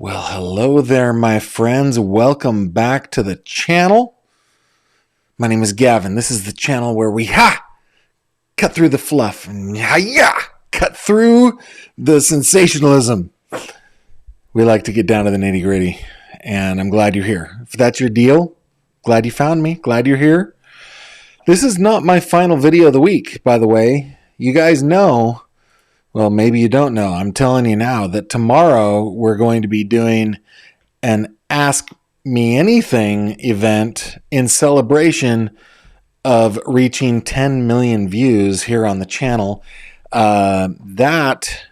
Well, hello there, my friends. Welcome back to the channel. My name is Gavin. This is the channel where we cut through the fluff and cut through the sensationalism. We like to get down to the nitty gritty, and I'm glad you're here. If that's your deal, glad you found me. Glad you're here. This is not my final video of the week, by the way. You guys know. Well, maybe you don't know. I'm telling you now that tomorrow we're going to be doing an Ask Me Anything event in celebration of reaching 10 million views here on the channel. That,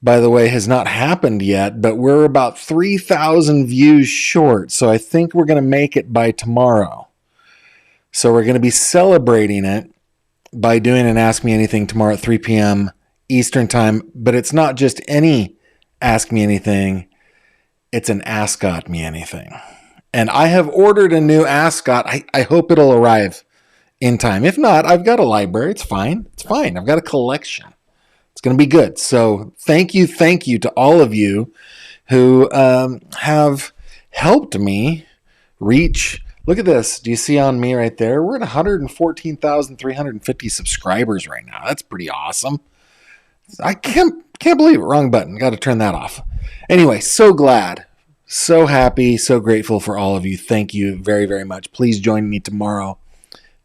by the way, has not happened yet, but we're about 3,000 views short. So I think we're going to make it by tomorrow. So we're going to be celebrating it by doing an Ask Me Anything tomorrow at 3 p.m. Eastern time, but it's not just any Ask Me Anything. It's an Ascot Me Anything. And I have ordered a new Ascot. I hope it'll arrive in time. If not, I've got a library. It's fine. It's fine. I've got a collection. It's going to be good. So thank you to all of you who have helped me reach. Look at this. Do you see on me right there? We're at 114,350 subscribers right now. That's pretty awesome. I can't believe it. Wrong button. Got to turn that off. Anyway, so glad, so happy, so grateful for all of you. Thank you very, very much. Please join me tomorrow,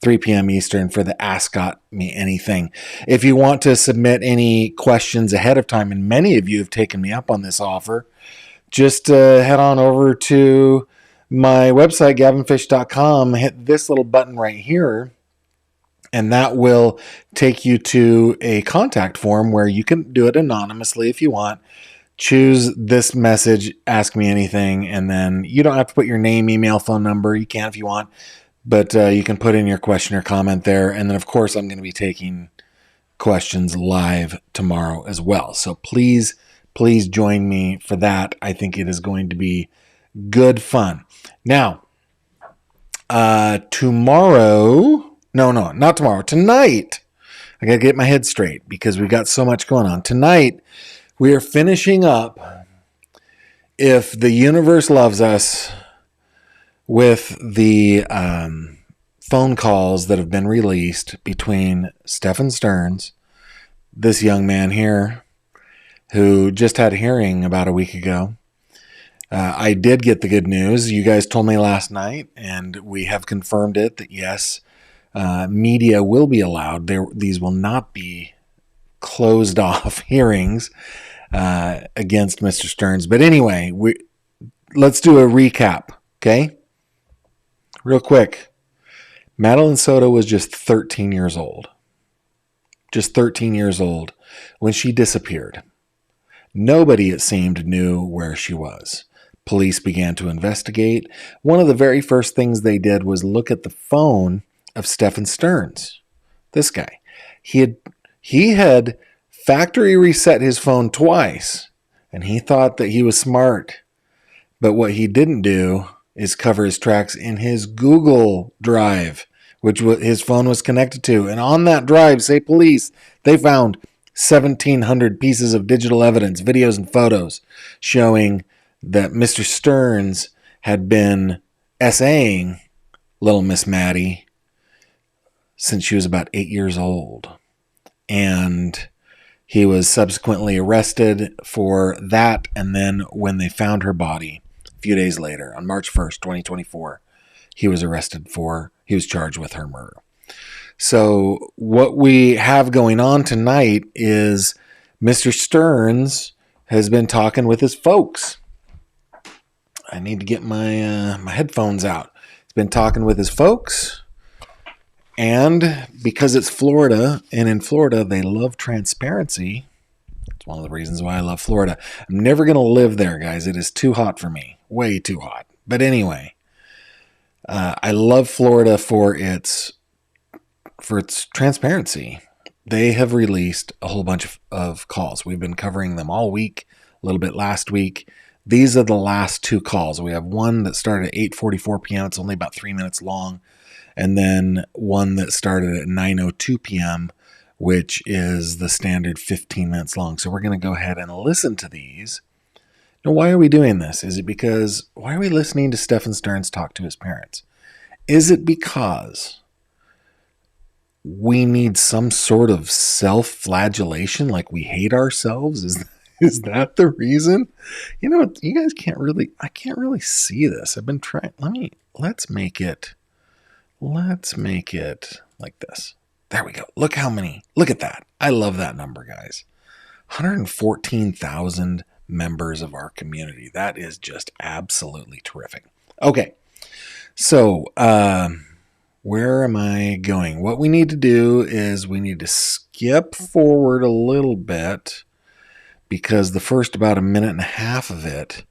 3 p.m. Eastern, for the Ascot Me Anything. If you want to submit any questions ahead of time, and many of you have taken me up on this offer, just head on over to my website, gavinfish.com, hit this little button right here, and that will take you to a contact form where you can do it anonymously if you want. Choose this message, Ask Me Anything, and then you don't have to put your name, email, phone number. You can if you want, but you can put in your question or comment there. And then, of course, I'm going to be taking questions live tomorrow as well. So please join me for that. I think it is going to be good fun. Now, tomorrow... No, not tomorrow. Tonight, I got to get my head straight because we've got so much going on. Tonight, we are finishing up If the Universe Loves Us with the phone calls that have been released between Stephen Stearns, this young man here, who just had a hearing about a week ago. I did get the good news. You guys told me last night, and we have confirmed it, that yes, media will be allowed. These will not be closed off hearings against Mr. Stearns. But anyway, let's do a recap, okay? Real quick. Madeline Soto was just 13 years old. Just 13 years old when she disappeared. Nobody, it seemed, knew where she was. Police began to investigate. One of the very first things they did was look at the phone of Stephen Stearns. This guy. He had factory reset his phone twice, and he thought that he was smart. But what he didn't do is cover his tracks in his Google Drive, which his phone was connected to. And on that drive, say police, they found 1,700 pieces of digital evidence, videos and photos, showing that Mr. Stearns had been SAing little Miss Maddie since she was about 8 years old. And he was subsequently arrested for that. And then when they found her body a few days later, on March 1st, 2024, he was charged with her murder. So what we have going on tonight is Mr. Stearns has been talking with his folks. I need to get my headphones out. He's been talking with his folks. And because it's Florida, and in Florida, they love transparency. It's one of the reasons why I love Florida. I'm never going to live there, guys. It is too hot for me. Way too hot. But anyway, I love Florida for its transparency. They have released a whole bunch of calls. We've been covering them all week, a little bit last week. These are the last two calls. We have one that started at 8:44 p.m. It's only about 3 minutes long. And then one that started at 9:02 p.m., which is the standard 15 minutes long. So we're going to go ahead and listen to these. Now, why are we doing this? Is it because, why are we listening to Stefan Stearns talk to his parents? Is it because we need some sort of self-flagellation, like we hate ourselves? Is that the reason? You know, you guys I can't really see this. I've been trying, let's make it like this. There we go. Look at that. I love that number, guys. 114,000 members of our community. That is just absolutely terrific. Okay. So, where am I going? What we need to do is we need to skip forward a little bit because the first about a minute and a half of it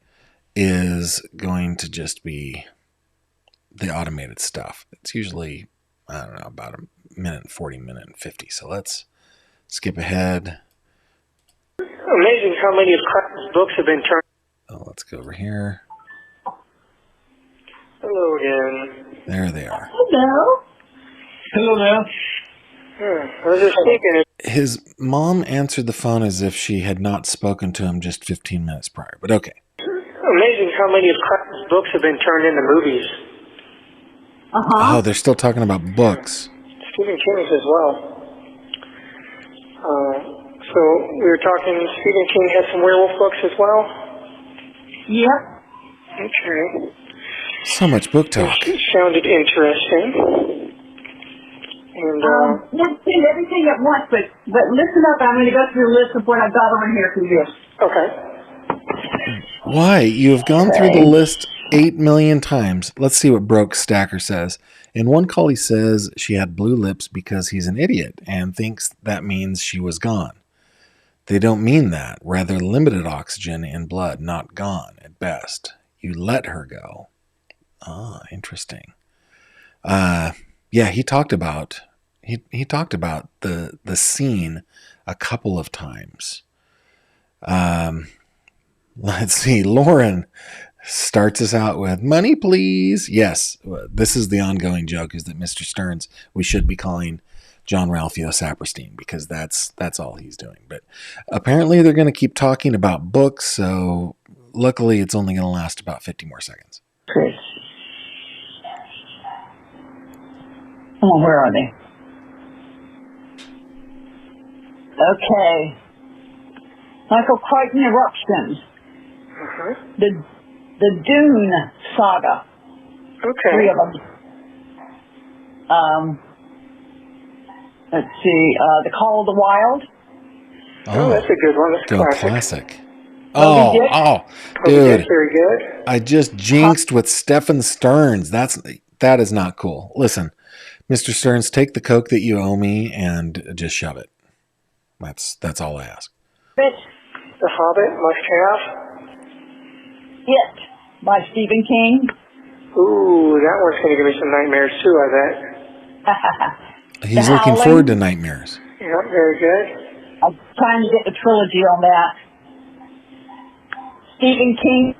is going to just be the automated stuff. It's usually, I don't know, about a minute and 40, minute and 50. So let's skip ahead. Amazing how many of Christ's books have been turned. Oh, let's go over here. Hello again. There they are. Hello. Hello there. I was just thinking. His mom answered the phone as if she had not spoken to him just 15 minutes prior, but okay. Amazing how many of Christ's books have been turned into movies. Oh, they're still talking about books. Stephen King's as well. So we were talking, Stephen King had some werewolf books as well? Yep. Okay. So much book talk. It sounded interesting. And, Let's do everything at once, but listen up. I'm going to go through the list of what I've got over here for you. okay. Why? You have gone through the list 8 million times. Let's see what Broke Stacker says. In one call, he says she had blue lips because he's an idiot and thinks that means she was gone. They don't mean that. Rather, limited oxygen in blood, not gone at best. You let her go. Ah, interesting. Yeah, he talked about the scene a couple of times. Let's see. Lauren starts us out with money, please. Yes, this is the ongoing joke: is that Mr. Stearns we should be calling John Ralphio Saperstein because that's all he's doing. But apparently they're going to keep talking about books. So luckily, it's only going to last about 50 more seconds. Chris. Oh, where are they? Okay. Michael Crichton Eruptions. The Dune Saga. Okay. 3 of them. Let's see. The Call of the Wild. Oh, that's a good one. That's Go classic. Oh, dude. Very good. I just jinxed with Stefan Stearns. That is not cool. Listen, Mr. Stearns, take the Coke that you owe me and just shove it. That's all I ask. The Hobbit, must have. It by Stephen King. Ooh, that one's going to give me some nightmares too, I bet. He's The looking Howling. forward to nightmares. Yeah, very good. I'm trying to get the trilogy on that. Stephen King.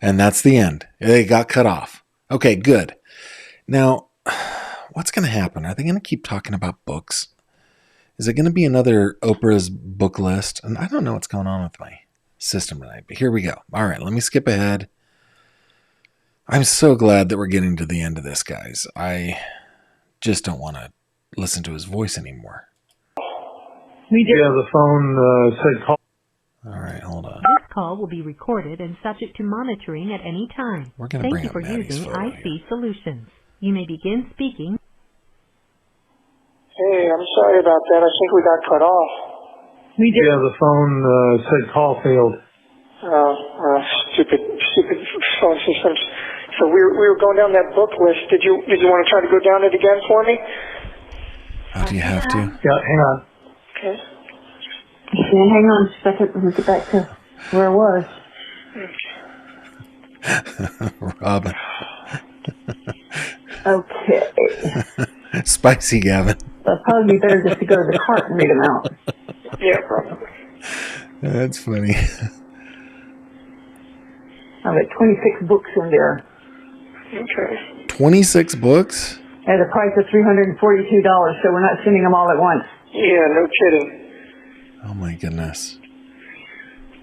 And that's the end. They got cut off. Okay, good. Now, what's going to happen? Are they going to keep talking about books? Is it going to be another Oprah's book list? And I don't know what's going on with my system tonight, but here we go. All right, let me skip ahead. I'm so glad that we're getting to the end of this, guys. I just don't want to listen to his voice anymore. We did. Yeah, the phone said call. All right, hold on. This call will be recorded and subject to monitoring at any time. We're going to Thank bring you up for Maddie's using photo IC here. Solutions. You may begin speaking. Hey, I'm sorry about that. I think we got cut off. We did. Yeah, the phone said call failed. Stupid phone systems. So we were going down that book list. Did you want to try to go down it again for me? Oh, do you have to? Yeah, hang on. Okay. Hang on a second. Let me get back to where I was. Robin. Okay. Spicy, Gavin. It'd probably be better just to go to the cart and read them out. Yeah, probably. That's funny. I've got 26 books in there. Okay. 26 books? At a price of $342, so we're not sending them all at once. Yeah, no kidding. Oh my goodness.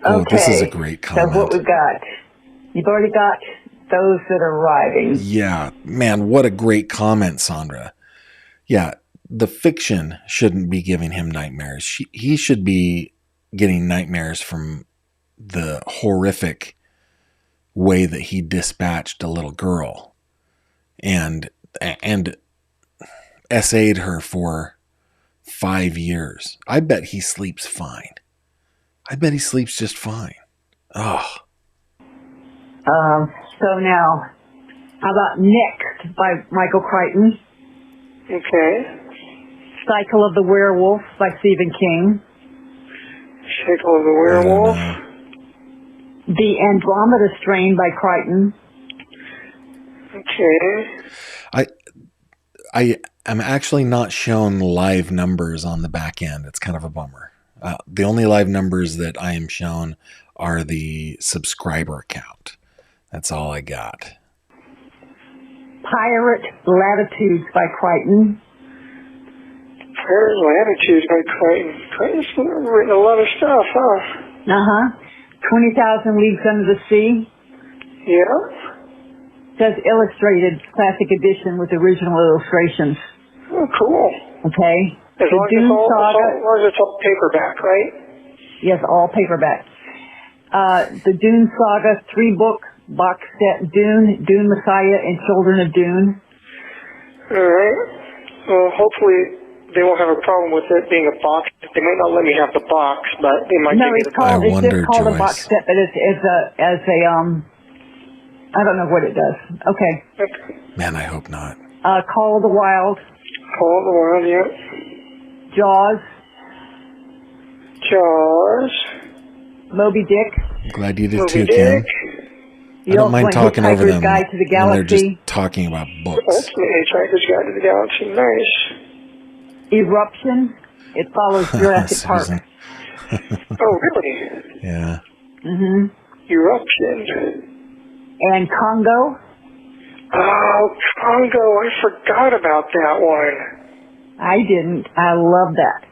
Oh, Okay. this is a great comment. So what we've got? You've already got those that are arriving. Yeah, man, what a great comment, Sandra. Yeah, the fiction shouldn't be giving him nightmares. He should be getting nightmares from the horrific way that he dispatched a little girl and essayed her for 5 years. I bet he sleeps fine. I bet he sleeps just fine. Oh. So now, how about Next by Michael Crichton? Okay. Cycle of the Werewolf by Stephen King. Cycle of the Werewolf. The Andromeda Strain by Crichton. Okay. I am actually not shown live numbers on the back end. It's kind of a bummer. The only live numbers that I am shown are the subscriber count. That's all I got. Pirate Latitudes by Crichton. Pirate Latitudes by Crichton. Crichton's written a lot of stuff, huh? 20,000 Leagues Under the Sea. Yeah. Says illustrated classic edition with original illustrations. Oh, cool. Okay. As long as it's all paperback, right? Yes, all paperback. The Dune Saga 3-book box set, Dune, Dune Messiah, and Children of Dune. All right. Well, hopefully they won't have a problem with it being a box. They might not let me have the box, but they might give me the box. It's just called a box set, but it's a I don't know what it does. Okay. Man, I hope not. Call of the Wild. Call of the Wild, yeah. Jaws. Moby Dick. I'm glad you did too, Kim. I don't mind talking over them Guide to the Galaxy. when they're just talking about books. Ultimate Hitchhiker's Guide to the Galaxy. Nice. Eruption. It follows Jurassic Park. Oh, really? Yeah. Eruption. And Congo. Oh, Congo. I forgot about that one. I didn't. I love that.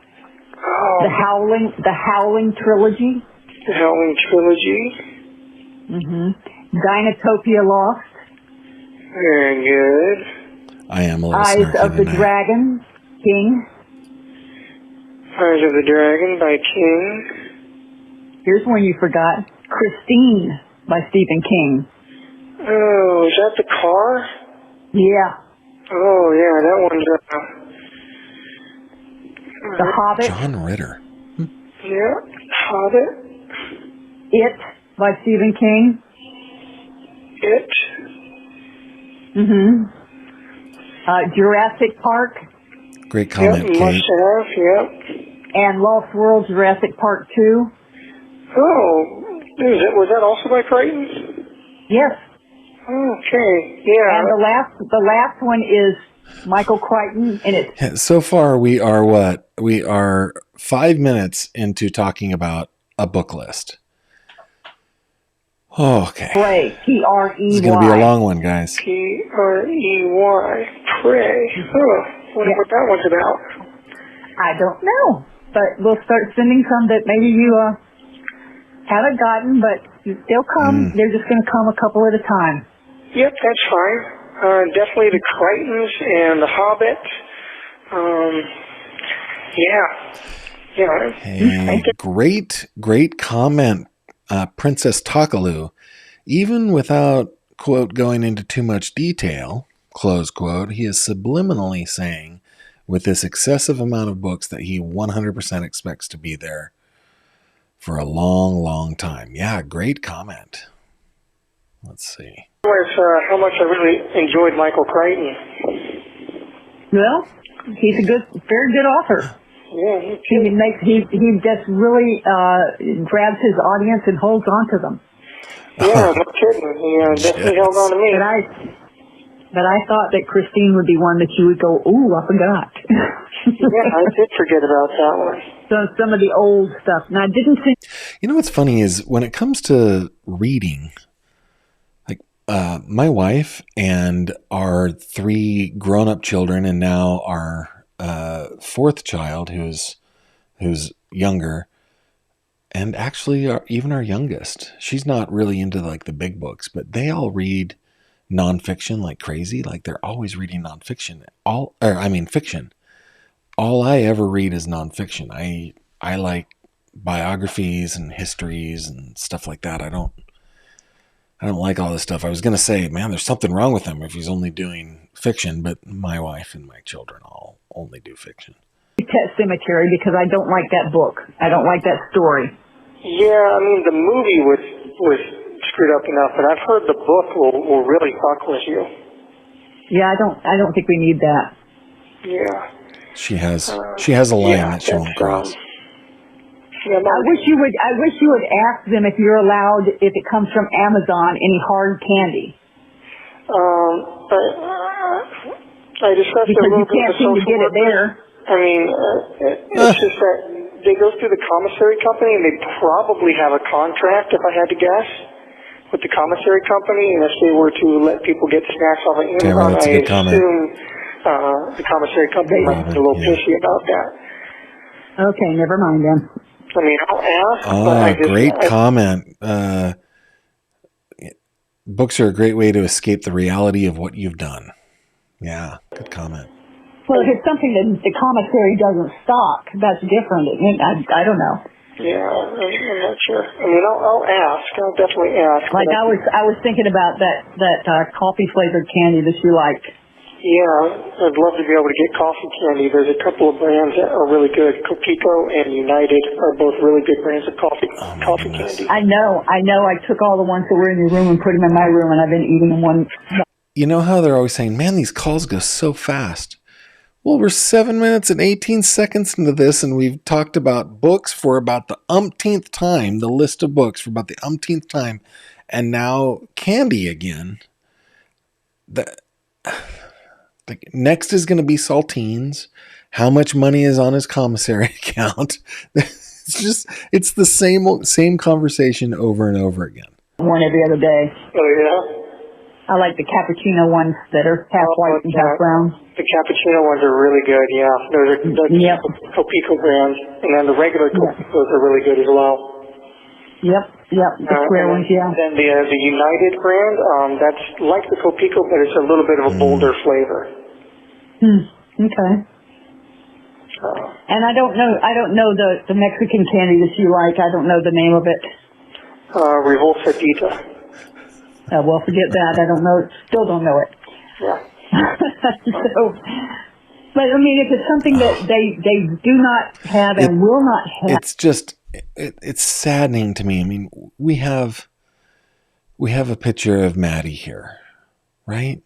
Oh. The Howling Trilogy. The Howling Trilogy. Dinotopia Lost. Very good. I am a little Eyes snarky of the tonight. Dragon, King. Eyes of the Dragon by King. Here's one you forgot. Christine by Stephen King. Oh, is that the car? Yeah. Oh, yeah, that one's The Hobbit. John Ritter. yeah, Hobbit. It by Stephen King. It. Jurassic Park. Great comment, Yep, Kate. must have, yep. And Lost World Jurassic Park 2. Oh, was that also by Crichton? Yes. Okay, yeah. And the last one is Michael Crichton, and it's So far, we are what? We are 5 minutes into talking about a book list. Oh, okay. Prey. P-R-E-Y. This is going to be a long one, guys. P-R-E-Y. Prey. Wonder what that one's about. I don't know, but we'll start sending some that maybe you haven't gotten, but they'll come. They're just going to come a couple at a time. Yep, that's fine. Definitely the Crichtons and the Hobbit. Yeah. Hey, great comment, Princess Takalu. Even without, quote, going into too much detail, close quote, he is subliminally saying with this excessive amount of books that he 100% expects to be there for a long, long time. Yeah, great comment. Let's see. How much I really enjoyed Michael Crichton. Well, he's a very good author. Yeah, He just really grabs his audience and holds on to them. Yeah, no kidding. He definitely held on to me. But I thought that Christine would be one that you would go, ooh, I forgot. Yeah, I did forget about that one. So some of the old stuff. And I didn't think... You know what's funny is when it comes to reading, like my wife and our 3 grown-up children and now our 4th child who's younger, and actually even our youngest. She's not really into like the big books, but they all read nonfiction like crazy. Like they're always reading nonfiction. Fiction. All I ever read is nonfiction. I like biographies and histories and stuff like that. I don't like all this stuff. I was going to say, man, there's something wrong with him if he's only doing fiction, but my wife and my children all only do fiction. Pet Cemetery, because I don't like that book. I don't like that story. Yeah, I mean, the movie was screwed up enough, but I've heard the book will really fuck with you. Yeah, I don't think we need that. Yeah. She has a line that she won't cross. Yeah, I wish you would ask them if you're allowed, if it comes from Amazon, any hard candy. I discussed Because a little you can't bit seem with to get it there. I mean, it's just that they go through the commissary company, and they probably have a contract, if I had to guess, with the commissary company. And if they were to let people get snacks off of Amazon, that's a good comment. assume the commissary company might be a little pissy about that. Okay, never mind then. I mean, I'll ask. Great comment. Books are a great way to escape the reality of what you've done. Yeah, good comment. Well, if it's something that the commissary doesn't stock, that's different. I don't know. Yeah, I'm not sure. I mean, I'll ask. I'll definitely ask. Like I was thinking about that coffee flavored candy that you liked. Yeah, I'd love to be able to get coffee candy. There's a couple of brands that are really good. Copico and United are both really good brands of coffee candy. I know. I took all the ones that were in your room and put them in my room, and I've been eating them one. You know how they're always saying, man, these calls go so fast. Well, we're 7 minutes and 18 seconds into this, and we've talked about books for about the umpteenth time, the list of books for about the umpteenth time, and now candy again. Next is going to be saltines. How much money is on his commissary account? It's the same conversation over and over again. One every other day. Oh, yeah? I like the cappuccino ones that are half white and half brown. The cappuccino ones are really good, yeah. Those are the Copico brands. And then the regular Copicos are really good as well. Yep, the square ones, yeah. Then the United brand, that's like the Copico, but it's a little bit of a bolder flavor. Okay. And I don't know the Mexican candy that you like. I don't know the name of it. Revolsadita. Well, forget that. I don't know. Still don't know it. Yeah. But I mean, if it's something that they do not have and will not have, it's just it's saddening to me. I mean, we have a picture of Maddie here, right?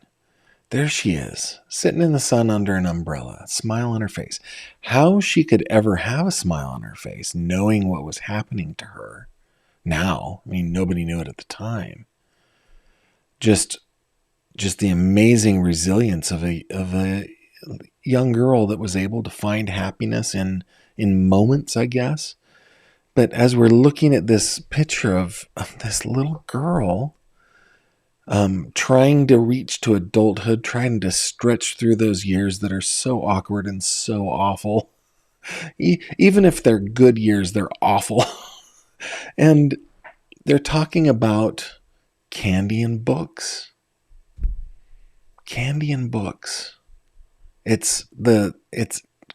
There she is, sitting in the sun under an umbrella, a smile on her face. How she could ever have a smile on her face, knowing what was happening to her now? I mean, nobody knew it at the time. Just the amazing resilience of a young girl that was able to find happiness in moments, I guess. But as we're looking at this picture of this little girl trying to reach to adulthood, trying to stretch through those years that are so awkward and so awful, even if they're good years, they're awful. And they're talking about candy and books. Candy and books. It's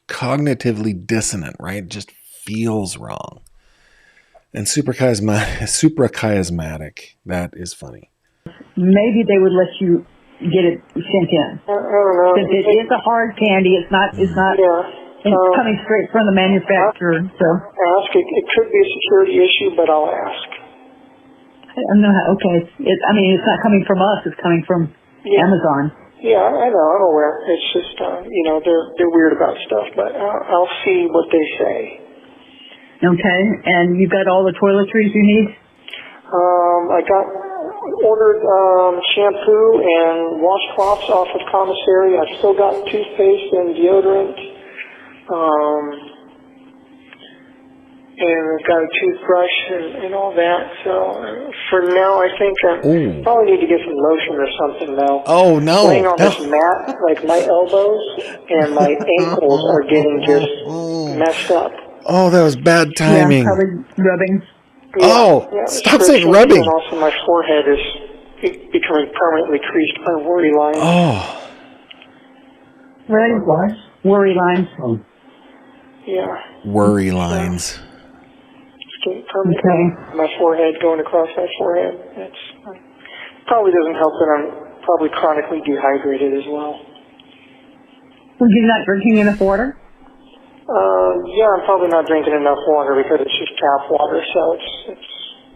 cognitively dissonant, right? It just feels wrong. And super chiasmatic. That is funny. Maybe they would let you get it sent in. I don't know. Since it is a hard candy, it's not. It's coming straight from the manufacturer. So ask. It could be a security issue, but I'll ask. I don't know. Okay. It's not coming from us. It's coming from Amazon. Yeah, I know. I'm aware. It's just they're weird about stuff, but I'll see what they say. Okay. And you got all the toiletries you need? I ordered shampoo and washcloths off of commissary. I've still got toothpaste and deodorant. And I've got a toothbrush and all that. So for now, I think I probably need to get some lotion or something now. Oh, no. Laying on this mat, like my elbows and my ankles are getting just messed up. Oh, that was bad Yeah, timing. probably rubbing. Oh, stop saying rubbing. And also my forehead is becoming permanently creased by worry lines. Oh, Right. Worry lines. Yeah. worry lines. It's getting permanently my forehead, going across my forehead. It's probably doesn't help that I'm probably chronically dehydrated as well. Well, you're not drinking enough water? Yeah, I'm probably not drinking enough water because it's just tap water, so it's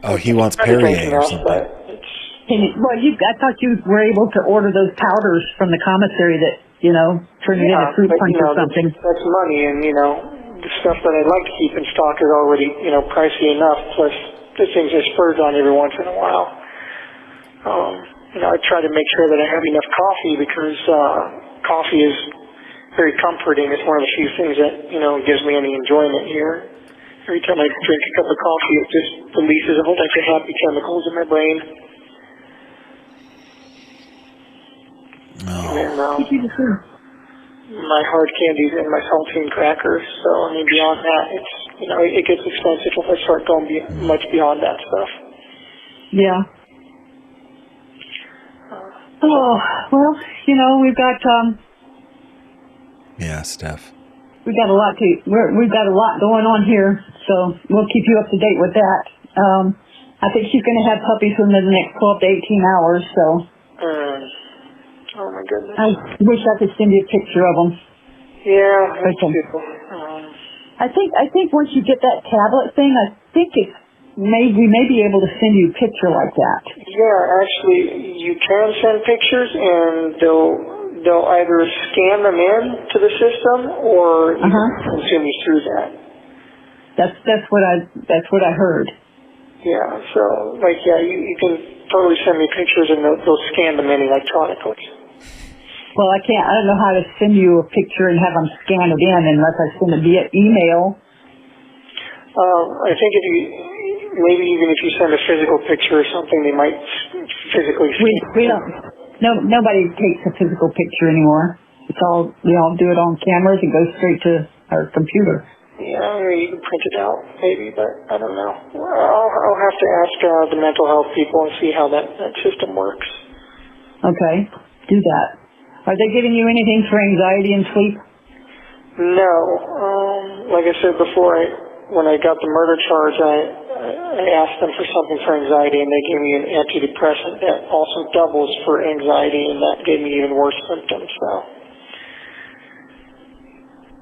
Oh, he wants I drink Perrier or enough, something. but it's Well, I thought you were able to order those powders from the commissary that, turn it into fruit but, punch or something. That's money, and the stuff that I'd like to keep in stock is already pricey enough. Plus, the things I splurge on every once in a while. I try to make sure that I have enough coffee because coffee is very comforting. It's one of the few things that gives me any enjoyment here. Every time I drink a cup of coffee, it just releases a whole bunch of happy chemicals in my brain. And my hard candies and my saltine crackers. So beyond that, it's it gets expensive if I start going much beyond that stuff. Yeah. Oh, well, we've got Yeah, Steph. we've got a lot going on here, so we'll keep you up to date with that. I think she's going to have puppies within the next 12 to 18 hours, so. Oh my goodness. I wish I could send you a picture of them. Yeah, me Okay. too. I think once you get that tablet thing, I think we may be able to send you a picture like that. Yeah, actually, you can send pictures, and they'll either scan them in to the system, or you can send me through that. That's what I heard. Yeah, so you can totally send me pictures, and they'll scan them in electronically. Well, I don't know how to send you a picture and have them scan it in unless I send it via email. I think maybe even if you send a physical picture or something, they might physically scan. We don't. Nobody takes a physical picture anymore. We all do it on cameras and go straight to our computer. Yeah, you can print it out, maybe, but I don't know. I'll have to ask the mental health people and see how that system works. Okay, do that. Are they giving you anything for anxiety and sleep? No. Like I said before, when I got the murder charge, I asked them for something for anxiety, and they gave me an antidepressant that also doubles for anxiety, and that gave me even worse symptoms. So.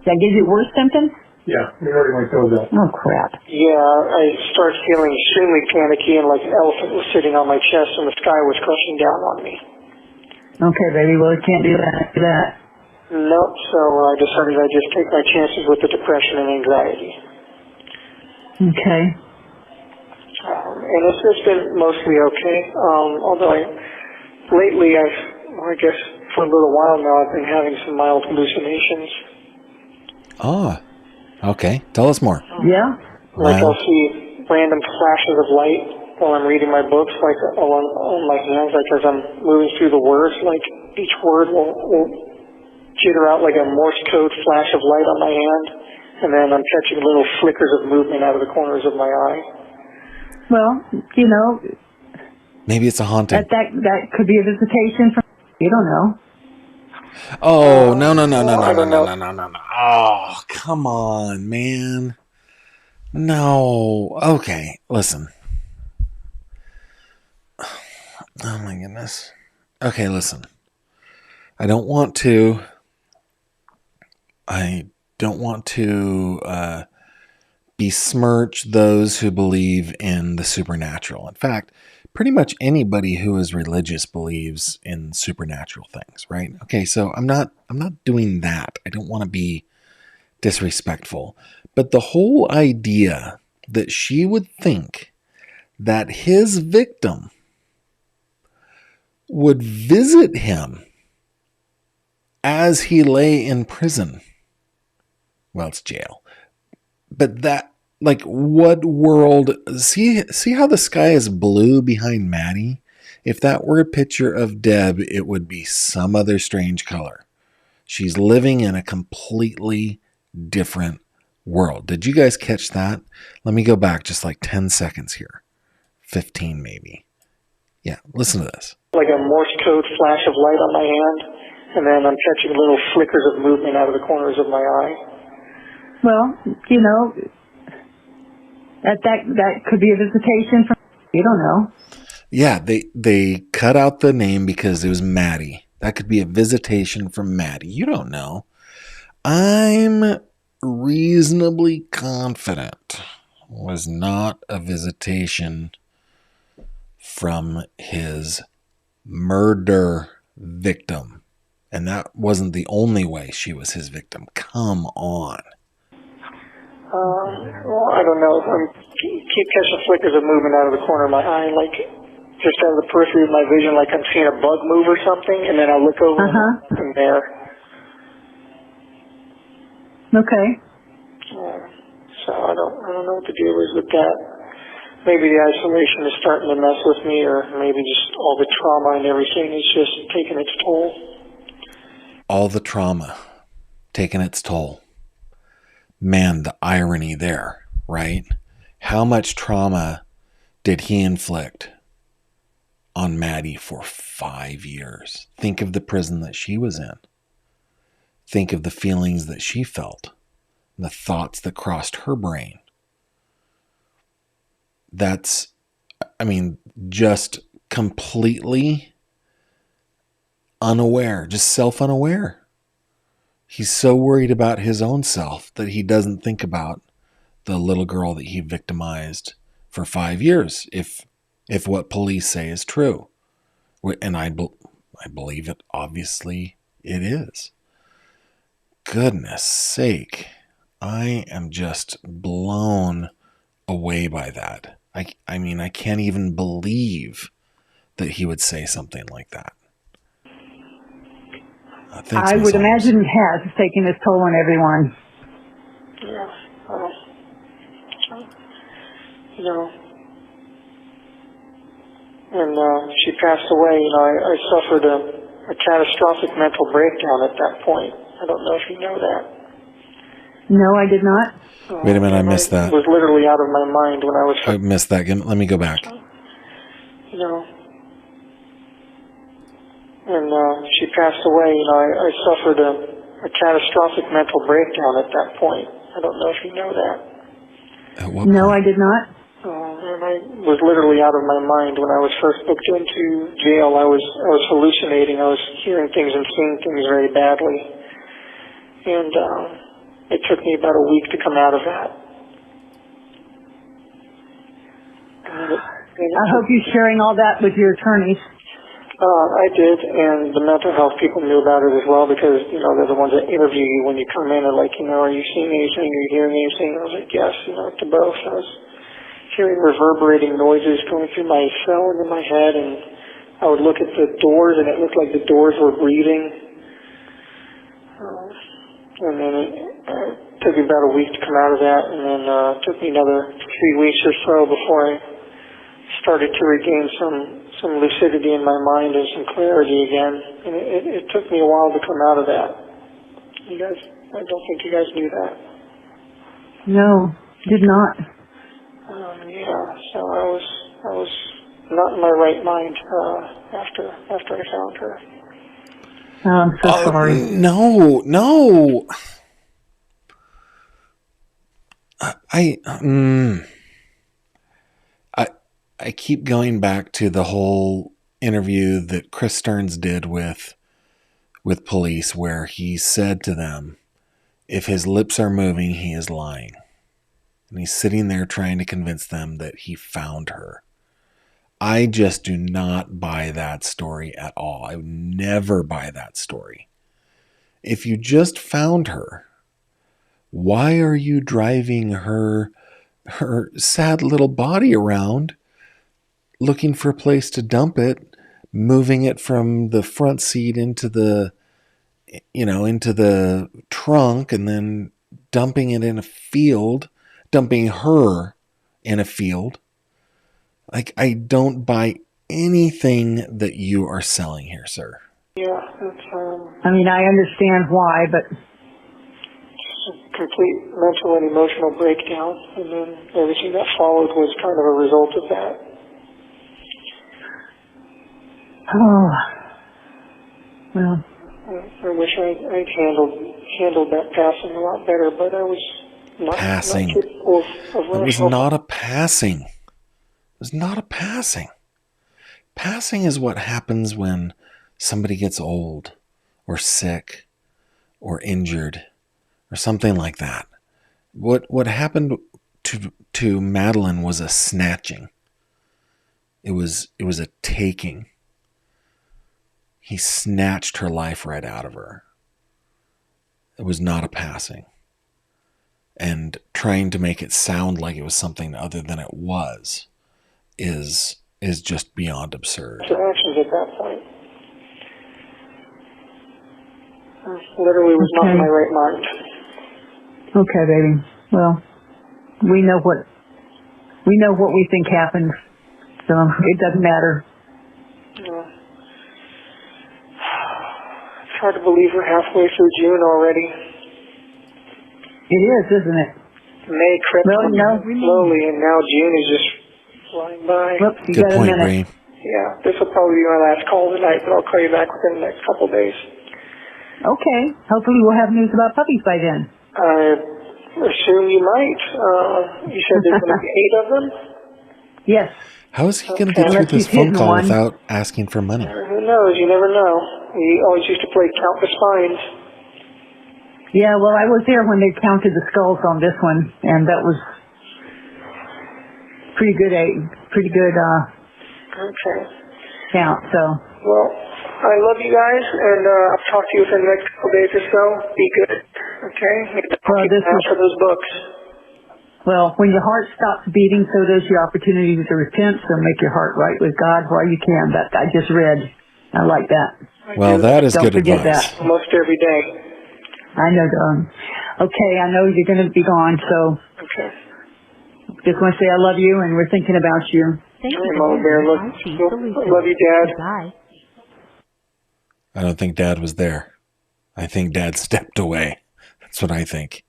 That gives you worse symptoms? Yeah, we already went through that. Oh, crap. Yeah, I started feeling extremely panicky and like an elephant was sitting on my chest and the sky was crushing down on me. Okay, baby, well, you can't do that. Nope, so I decided I'd just take my chances with the depression and anxiety. Okay. And it's been mostly okay, although lately I guess for a little while now I've been having some mild hallucinations. Ah, okay. Tell us more. Yeah? Like I'll see random flashes of light while I'm reading my books, like on my hands, like as I'm moving through the words, like each word will jitter out like a Morse code flash of light on my hand, and then I'm catching little flickers of movement out of the corners of my eye. Well, Maybe it's a haunting. that could be a visitation from, you don't know. Oh, no. Oh, come on, man. No. Okay, listen. Oh, my goodness. Okay, listen. I don't want to besmirch those who believe in the supernatural. In fact, pretty much anybody who is religious believes in supernatural things, right? Okay, so I'm not doing that. I don't want to be disrespectful. But the whole idea that she would think that his victim would visit him as he lay in prison. Well, it's jail. But that, like, what world? See how the sky is blue behind Maddie? If that were a picture of Deb, it would be some other strange color. She's living in a completely different world. Did you guys catch that? Let me go back just like 10 seconds here. 15 maybe. Yeah, listen to this. Like a Morse code flash of light on my hand, and then I'm catching little flickers of movement out of the corners of my eye. Well, you know, that could be a visitation from, you don't know. Yeah, they cut out the name because it was Maddie. That could be a visitation from Maddie. You don't know. I'm reasonably confident it was not a visitation from his murder victim. And that wasn't the only way she was his victim. Come on. Well, I don't know. I keep catching flickers of movement out of the corner of my eye, like just out of the periphery of my vision, like I'm seeing a bug move or something, and then I look over and there. Okay. So I don't know what the deal is with that. Maybe the isolation is starting to mess with me, or maybe just all the trauma and everything is just taking its toll. All the trauma taking its toll. Man, the irony there, right? How much trauma did he inflict on Maddie for 5 years? Think of the prison that she was in. Think of the feelings that she felt, the thoughts that crossed her brain. That's, I mean, just completely unaware, just self-unaware. He's so worried about his own self that he doesn't think about the little girl that he victimized for 5 years, if what police say is true. And I believe it, obviously it is. Goodness sake, I am just blown away by that. I mean, I can't even believe that he would say something like that. I would imagine it has taken its toll on everyone. Yeah. You know, and she passed away. You know, I suffered a catastrophic mental breakdown at that point. I don't know if you know that. No, I did not. Wait a minute, I missed that. I was literally out of my mind when I was... I missed that. Let me go back. You know, and she passed away. You know, I suffered a catastrophic mental breakdown at that point. I don't know if you know that. At what No, point? I did not. And I was literally out of my mind when I was first booked into jail. I was hallucinating. I was hearing things and seeing things very badly. And it took me about a week to come out of that. I hope you're sharing all that with your attorneys. I did, and the mental health people knew about it as well because, you know, they're the ones that interview you when you come in and like, you know, are you seeing anything? Are you hearing anything? I was like, yes, you know, to both. I was hearing reverberating noises going through my cell and in my head, and I would look at the doors, and it looked like the doors were breathing. And then it took me about a week to come out of that, and then it took me another 3 weeks or so before I started to regain some lucidity in my mind and some clarity again. And it took me a while to come out of that. You guys, I don't think you guys knew that. No, did not. Yeah, so I was not in my right mind after I found her. Oh, I'm so sorry. No. I keep going back to the whole interview that Chris Stearns did with police, where he said to them, if his lips are moving, he is lying. And he's sitting there trying to convince them that he found her. I just do not buy that story at all. I would never buy that story. If you just found her, why are you driving her sad little body around looking for a place to dump it, moving it from the front seat into the trunk, and then dumping it in a field, dumping her in a field? Like, I don't buy anything that you are selling here, sir. Yeah, it's I mean, I understand why, but complete mental and emotional breakdown, and then everything that followed was kind of a result of that. Oh, well, I wish I'd handled that passing a lot better, but I was not Passing. capable of It was rational. not a passing. It was not a passing. Passing is what happens when somebody gets old or sick or injured or something like that. What happened to Madeline was a snatching. It was a taking. He snatched her life right out of her. It was not a passing. And trying to make it sound like it was something other than it was is just beyond absurd. Actions at that point. I literally was not in Okay. my right mind. okay, baby. Well, we know what we think happened, so it doesn't matter. Yeah. It's hard to believe we're halfway through June already. It is, isn't it? May crept Well, up no. slowly, and now June is just flying by. Whoops, you Good got a point, minute. Bree. Yeah, this will probably be my last call tonight, but I'll call you back within the next couple days. Okay. Hopefully we'll have news about puppies by then. I assume you might. You said there's going to be 8 of them? Yes. How is he going to get through Unless this he's phone hidden call one. without asking for money? Who knows? You never know. We always used to play Count the Spines. Yeah, well, I was there when they counted the skulls on this one, and that was pretty good Okay. count, so. Well, I love you guys, and I'll talk to you within the next couple days or so. Be good. Okay? Well, Keep this an eye was- out for those books. Well, when your heart stops beating, so does your opportunity to repent, so make your heart right with God while you can. That I just read. I like that. Well, that is Don't good forget advice. that. Almost every day. I know, darling. Okay, I know you're going to be gone, so Okay. just want to say I love you, and we're thinking about you. Thank you Hey, for Mama Bear, holding look, our chief look, solution. love you, Dad. Goodbye. I don't think Dad was there. I think Dad stepped away. That's what I think.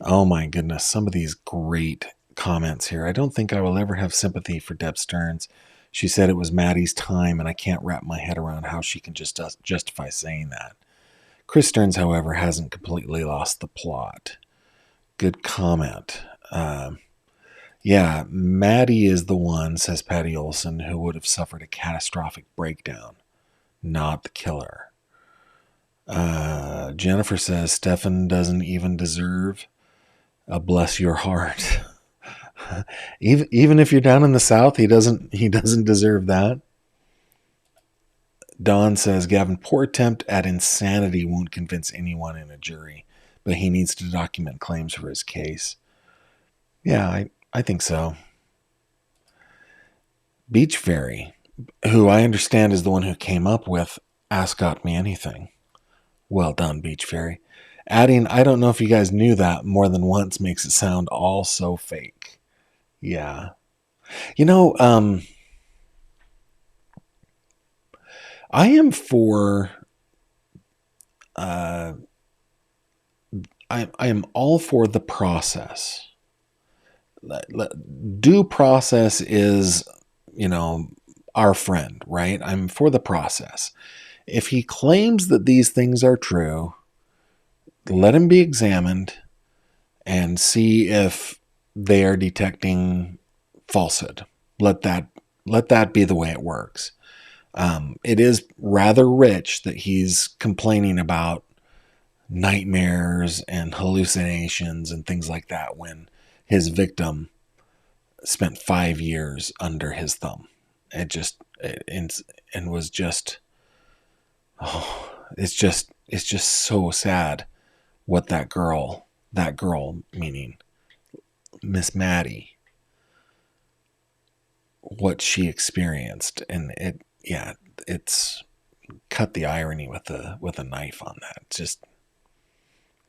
Oh my goodness, some of these great comments here. I don't think I will ever have sympathy for Deb Stearns. She said it was Maddie's time, and I can't wrap my head around how she can just justify saying that. Chris Stearns, however, hasn't completely lost the plot. Good comment. Yeah, Maddie is the one, says Patty Olson, who would have suffered a catastrophic breakdown, not the killer. Jennifer says Stefan doesn't even deserve a bless your heart. even if you're down in the South, he doesn't deserve that. Dawn says, Gavin, poor attempt at insanity won't convince anyone in a jury, but he needs to document claims for his case. Yeah, I think so. Beach Fairy, who I understand is the one who came up with Ask Got Me Anything. Well done, Beach Fairy. Adding, I don't know if you guys knew that more than once makes it sound all so fake. Yeah. You know, I am for, I am all for the process. Due process is, our friend, right? I'm for the process. If he claims that these things are true, let him be examined and see if they are detecting falsehood. Let that be the way it works. It is rather rich that he's complaining about nightmares and hallucinations and things like that when his victim spent 5 years under his thumb. It's just so sad what that girl meaning Miss Maddie, what she experienced, and it's cut the irony with a knife on that. It's just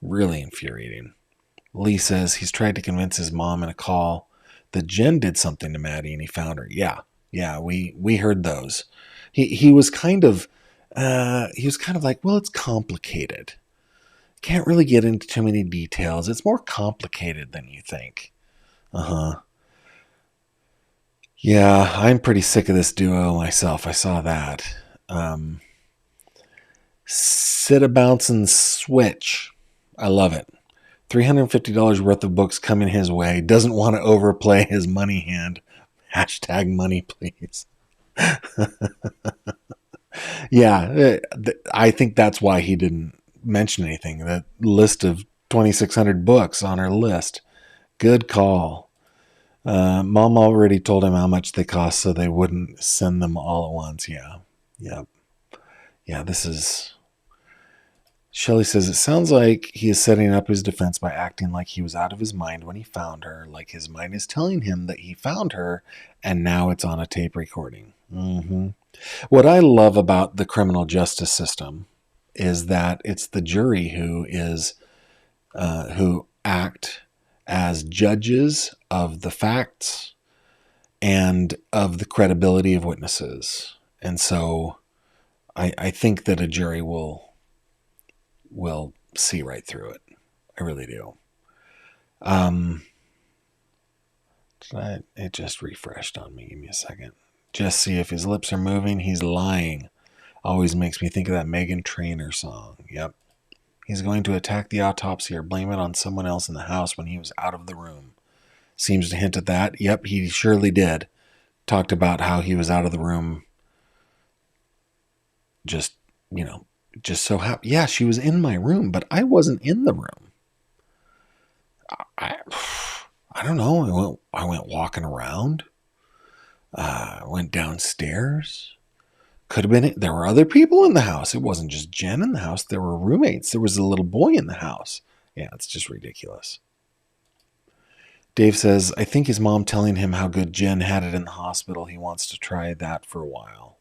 really infuriating. Lee says he's tried to convince his mom in a call that Jen did something to Maddie and he found her. Yeah, we heard those. He was kind of like, well, it's complicated. Can't really get into too many details. It's more complicated than you think. Yeah, I'm pretty sick of this duo myself. I saw that. Sit a bounce and switch. I love it. $350 worth of books coming his way. Doesn't want to overplay his money hand. Hashtag money, please. Yeah, I think that's why he didn't mention anything. That list of 2,600 books on her list. Good call. Mom already told him how much they cost, so they wouldn't send them all at once. Yeah. Yep. Yeah, this is... Shelley says, it sounds like he is setting up his defense by acting like he was out of his mind when he found her, like his mind is telling him that he found her, and now it's on a tape recording. What I love about the criminal justice system is that it's the jury who act as judges of the facts and of the credibility of witnesses. And so I think that a jury will see right through it. I really do. It just refreshed on me. Give me a second. Just see if his lips are moving. He's lying. Always makes me think of that Meghan Trainor song. Yep. He's going to attack the autopsy or blame it on someone else in the house when he was out of the room. Seems to hint at that. Yep, he surely did. Talked about how he was out of the room. Just so happy. Yeah, she was in my room, but I wasn't in the room. I don't know. I went walking around. Went downstairs. Could have been. There were other people in the house. It wasn't just Jen in the house. There were roommates. There was a little boy in the house. Yeah, it's just ridiculous. Dave says, I think his mom telling him how good Jen had it in the hospital. He wants to try that for a while.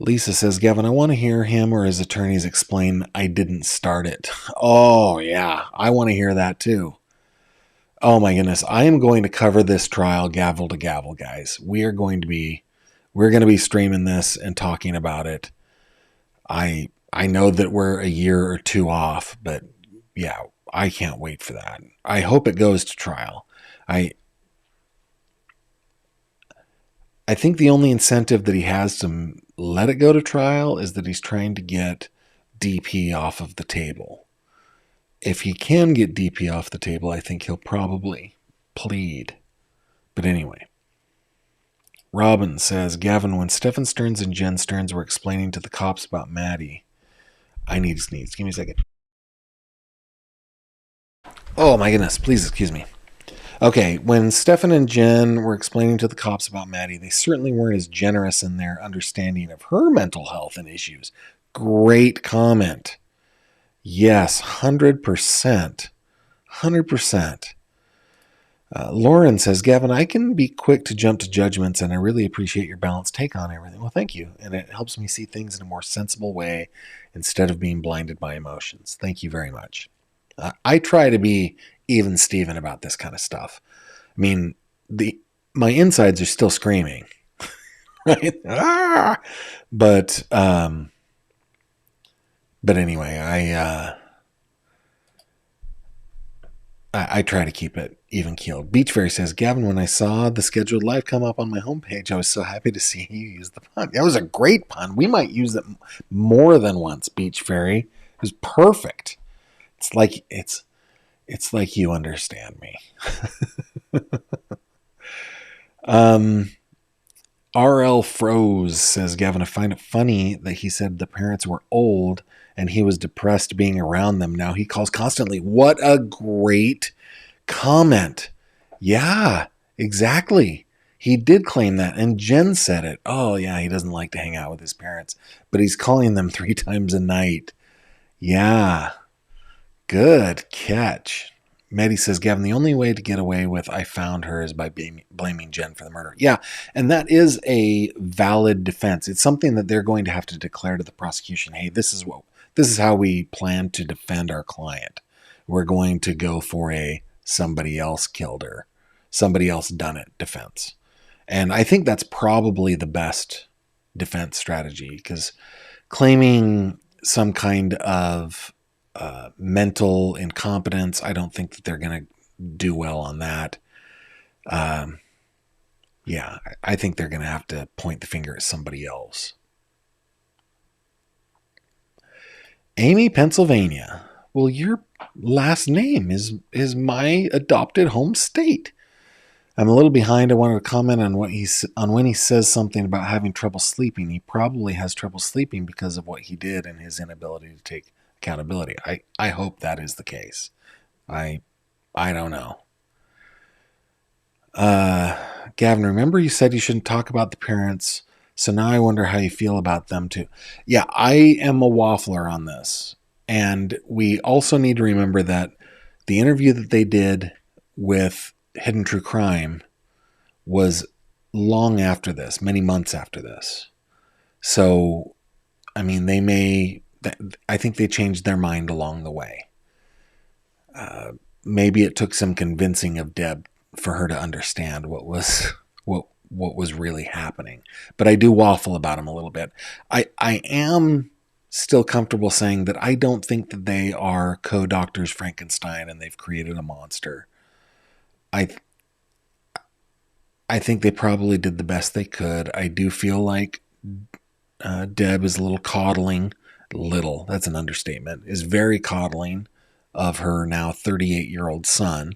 Lisa says, Gavin, I want to hear him or his attorneys explain I didn't start it. Oh, yeah. I want to hear that too. Oh, my goodness. I am going to cover this trial gavel to gavel, guys. We're going to be streaming this and talking about it. I know that we're a year or two off, but yeah, I can't wait for that. I hope it goes to trial. I think the only incentive that he has to let it go to trial is that he's trying to get DP off of the table. If he can get DP off the table, I think he'll probably plead. But anyway, Robin says, Gavin, when Stefan Stearns and Jen Stearns were explaining to the cops about Maddie, I need to sneeze. Give me a second. Oh my goodness, please excuse me. Okay, when Stefan and Jen were explaining to the cops about Maddie, they certainly weren't as generous in their understanding of her mental health and issues. Great comment. Yes, 100%. 100%. Lauren says, Gavin, I can be quick to jump to judgments, and I really appreciate your balanced take on everything. Well, thank you. And it helps me see things in a more sensible way instead of being blinded by emotions. Thank you very much. I try to be even Steven about this kind of stuff. I mean, my insides are still screaming, right? But anyway, I try to keep it even keeled. Beach Fairy says, Gavin, when I saw the scheduled live come up on my homepage, I was so happy to see you use the pun. That was a great pun. We might use it more than once, Beach Fairy. It was perfect. It's like you understand me. RL Froze says, Gavin, I find it funny that he said the parents were old and he was depressed being around them. Now he calls constantly. What a great comment. Yeah, exactly. He did claim that. And Jen said it. Oh, yeah, he doesn't like to hang out with his parents, but he's calling them 3 times a night. Yeah. Good catch. Maddie says, Gavin, the only way to get away with I found her is by blaming Jen for the murder. Yeah, and that is a valid defense. It's something that they're going to have to declare to the prosecution. Hey, this is how we plan to defend our client. We're going to go for a somebody else killed her, somebody else done it defense. And I think that's probably the best defense strategy, because claiming some kind of mental incompetence. I don't think that they're going to do well on that. Yeah, I think they're going to have to point the finger at somebody else. Amy, Pennsylvania. Well, your last name is my adopted home state. I'm a little behind. I wanted to comment on when he says something about having trouble sleeping. He probably has trouble sleeping because of what he did and his inability to take accountability. I hope that is the case. I don't know. Gavin, remember you said you shouldn't talk about the parents, so now I wonder how you feel about them too. Yeah, I am a waffler on this. And we also need to remember that the interview that they did with Hidden True Crime was long after this, many months after this. So, I mean, I think they changed their mind along the way. Maybe it took some convincing of Deb for her to understand what was really happening. But I do waffle about him a little bit. I am still comfortable saying that I don't think that they are co-doctors Frankenstein and they've created a monster. I think they probably did the best they could. I do feel like Deb is a little coddling. Little, that's an understatement. Is very coddling of her now 38-year-old son.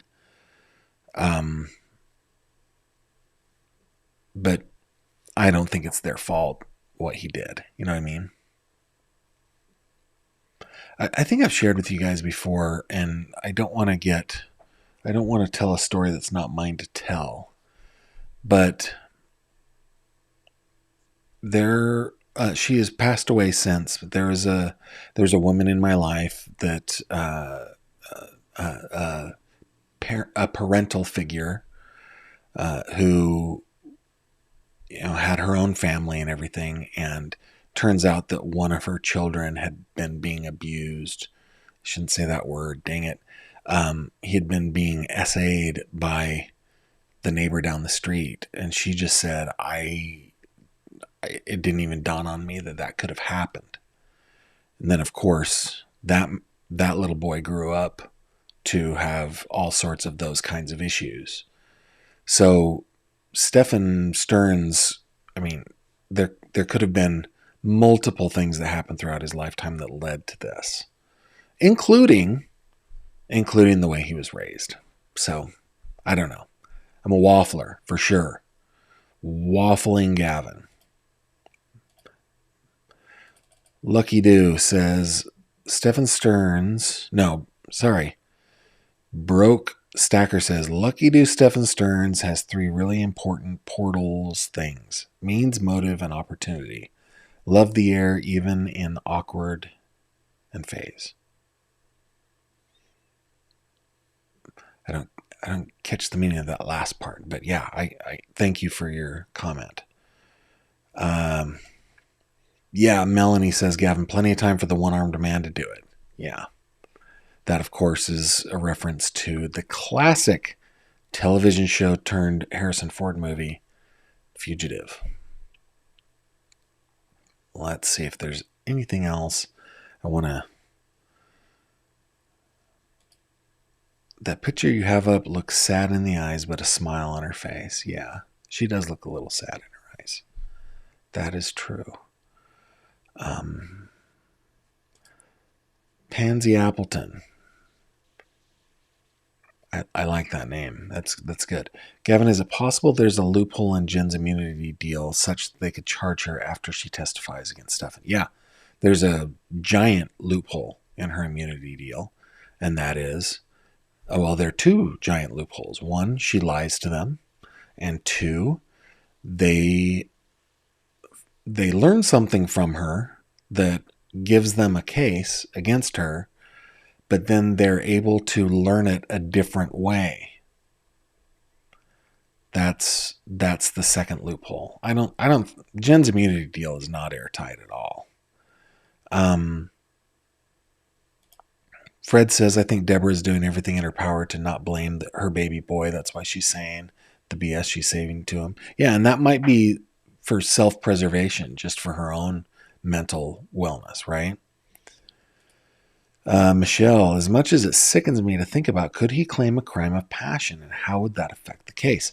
But I don't think it's their fault what he did. You know what I mean? I think I've shared with you guys before, and I don't want to tell a story that's not mine to tell. But she has passed away since. But there's a woman in my life that a parental figure who had her own family and everything, and turns out that one of her children had been being abused. I shouldn't say that word, dang it. He had been being essayed by the neighbor down the street, and she just said, it didn't even dawn on me that could have happened. And then, of course, that little boy grew up to have all sorts of those kinds of issues. So Stephen Stearns, I mean, there could have been multiple things that happened throughout his lifetime that led to this, including the way he was raised. So, I don't know. I'm a waffler, for sure. Waffling Gavin. Lucky Doo says, Stephen Stearns, Broke Stacker says, Lucky Doo Stephen Stearns has 3 really important portals things. Means, motive, and opportunity. Love the air even in awkward and phase. I don't catch the meaning of that last part, but yeah, I thank you for your comment. Yeah, Melanie says, Gavin, plenty of time for the one-armed man to do it. Yeah. That, of course, is a reference to the classic television show turned Harrison Ford movie, Fugitive. Let's see if there's anything else I want to... That picture you have up looks sad in the eyes, but a smile on her face. Yeah, she does look a little sad in her eyes. That is true. Pansy Appleton. I like that name. That's good. Gavin, is it possible there's a loophole in Jen's immunity deal such that they could charge her after she testifies against Stefan? Yeah, there's a giant loophole in her immunity deal, and that is, there are 2 giant loopholes. 1, she lies to them, and 2, they learn something from her that gives them a case against her, but then they're able to learn it a different way. That's the second loophole. Jen's immunity deal is not airtight at all. Fred says, I think Deborah is doing everything in her power to not blame her baby boy. That's why she's saying the BS she's saving to him. Yeah, and that might be for self-preservation, just for her own mental wellness, right? Michelle, as much as it sickens me to think about, could he claim a crime of passion, and how would that affect the case?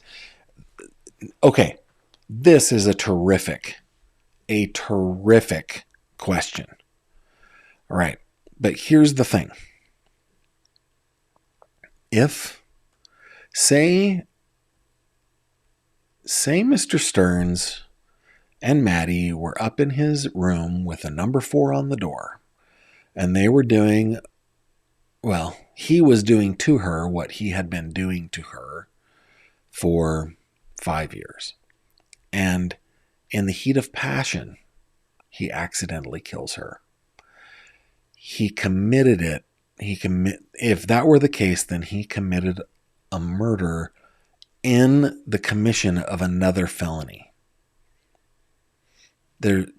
Okay, this is a terrific question. All right, but here's the thing. If, say Mr. Stearns and Maddie were up in his room with a number 4 on the door, and they were doing, well, he was doing to her what he had been doing to her for 5 years. And in the heat of passion, he accidentally kills her. He committed it. If that were the case, then he committed a murder in the commission of another felony. There's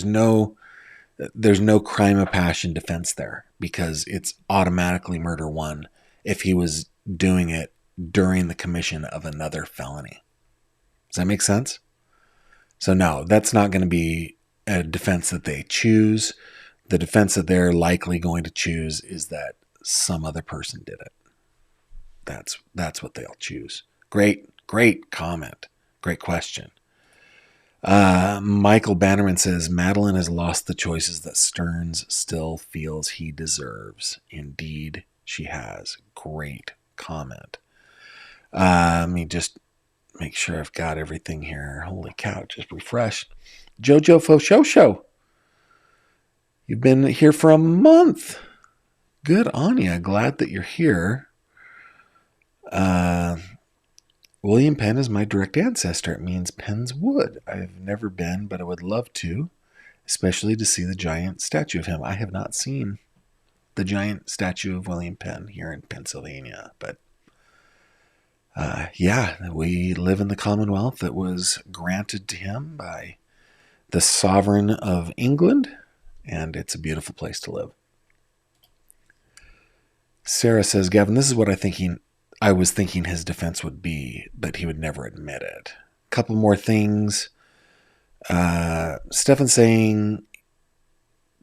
no crime of passion defense there, because it's automatically murder 1 if he was doing it during the commission of another felony. Does that make sense? So no, that's not going to be a defense that they choose. The defense that they're likely going to choose is that some other person did it. That's what they'll choose. Great comment. Great question. Michael Bannerman says, Madeline has lost the choices that Stearns still feels he deserves. Indeed, she has. Great comment. Let me just make sure I've got everything here. Holy cow, just refreshed. Jojo Fosho. You've been here for a month. Good on you. Glad that you're here. William Penn is my direct ancestor. It means Penn's Wood. I've never been, but I would love to, especially to see the giant statue of him. I have not seen the giant statue of William Penn here in Pennsylvania, but we live in the Commonwealth that was granted to him by the Sovereign of England, and it's a beautiful place to live. Sarah says, Gavin, this is what I was thinking his defense would be, but he would never admit it. Couple more things. Stefan saying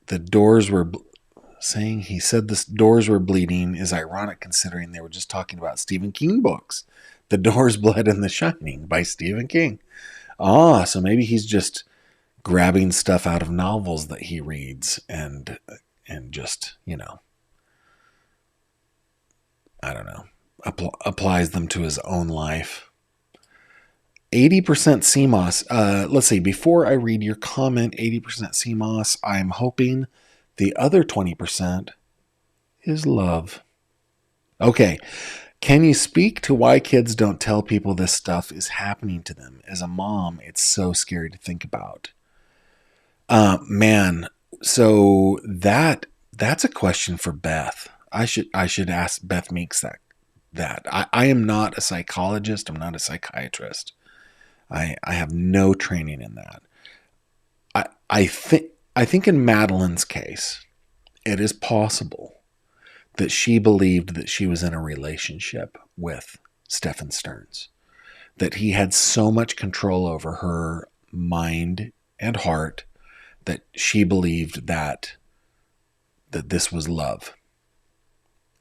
he said the doors were bleeding is ironic considering they were just talking about Stephen King books. The Doors, Blood, and The Shining by Stephen King. So maybe he's just grabbing stuff out of novels that he reads and just, I don't know, applies them to his own life. 80% CMOS. Let's see, before I read your comment, 80% CMOS, I'm hoping the other 20% is love. Okay. Can you speak to why kids don't tell people this stuff is happening to them? As a mom, it's so scary to think about. So that's a question for Beth. I should ask Beth Meeks that. I am not a psychologist. I'm not a psychiatrist. I have no training in that. I think in Madeline's case, it is possible that she believed that she was in a relationship with Stefan Stearns, that he had so much control over her mind and heart that she believed that this was love.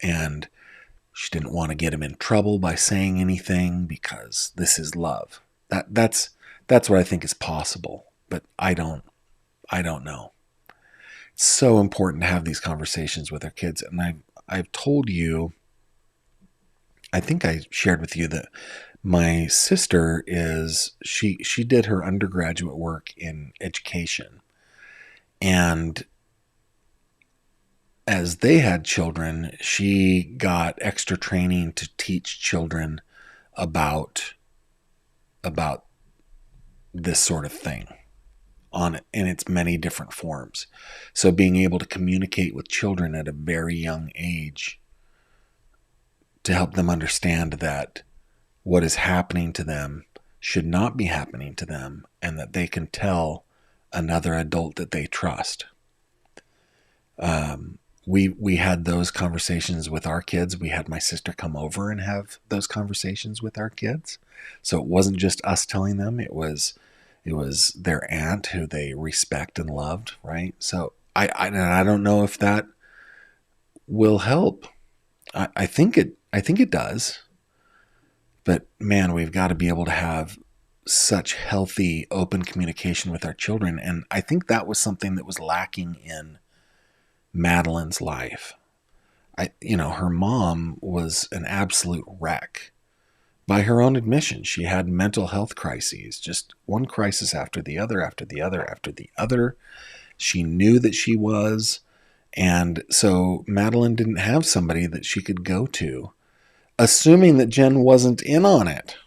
And she didn't want to get him in trouble by saying anything because this is love. That's what I think is possible, but I don't know. It's so important to have these conversations with our kids. And I've told you, I think I shared with you that my sister she did her undergraduate work in education. And as they had children, she got extra training to teach children about this sort of thing in its many different forms. So being able to communicate with children at a very young age to help them understand that what is happening to them should not be happening to them, and that they can tell another adult that they trust. We had those conversations with our kids. We had my sister come over and have those conversations with our kids. So it wasn't just us telling them, it was their aunt who they respect and loved, right? So I don't know if that will help. I think it does. But man, we've got to be able to have such healthy, open communication with our children. And I think that was something that was lacking in Madeline's life. Her mom was an absolute wreck. By her own admission, she had mental health crises, just one crisis after the other, after the other, after the other. She knew that she was. And so Madeline didn't have somebody that she could go to, assuming that Jen wasn't in on it.